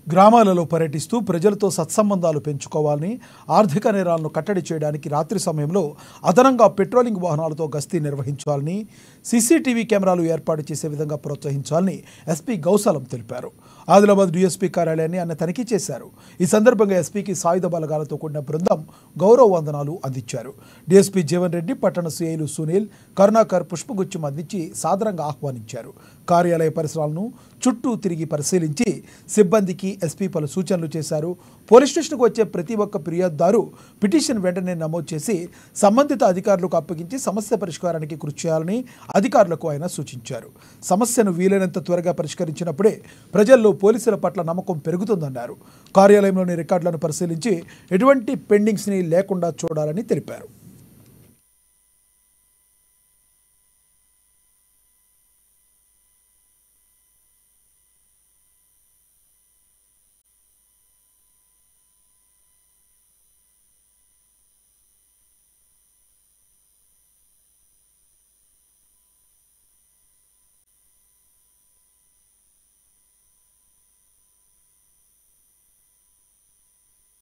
గ్రామాలలో పర్యటిస్తూ ప్రజలతో సత్సంబంధాలు పెంచుకోవాలని, ఆర్థిక నేరాలను కట్టడి చేయడానికి రాత్రి సమయంలో అదనంగా పెట్రోలింగ్ వాహనాలతో గస్తీ నిర్వహించాలని, సీసీటీవీ కెమెరాలు ఏర్పాటు చేసే విధంగా ప్రోత్సహించాలని ఎస్పీ గౌసాలం తెలిపారు. ఆదిలాబాద్ డీఎస్పీ కార్యాలయాన్ని ఆయన తనిఖీ చేశారు. ఈ సందర్భంగా ఎస్పీకి సాయుధ బలగాలతో కూడిన బృందం గౌరవ వందనాలు అందించారు. డీఎస్పీ జీవన్ రెడ్డి, పట్టణ సీఐలు సునీల్, కరుణాకర్ పుష్పగుచ్చం అందించి సాదరంగా ఆహ్వానించారు. కార్యాలయ పరిసరాలను చుట్టూ తిరిగి పరిశీలించి సిబ్బందికి ఎస్పీ పలు సూచనలు చేశారు. పోలీస్ స్టేషన్కు వచ్చే ప్రతి ఒక్క ఫిర్యాదుదారు పిటిషన్ వెంటనే నమోదు చేసి సంబంధిత అధికారులకు అప్పగించి సమస్య పరిష్కారానికి కృషి చేయాలని అధికారులకు ఆయన సూచించారు. సమస్యను వీలైనంత త్వరగా పరిష్కరించినప్పుడే ప్రజల్లో పోలీసుల పట్ల నమ్మకం పెరుగుతుందన్నారు. కార్యాలయంలోని రికార్డులను పరిశీలించి ఎటువంటి పెండింగ్స్ని లేకుండా చూడాలని తెలిపారు.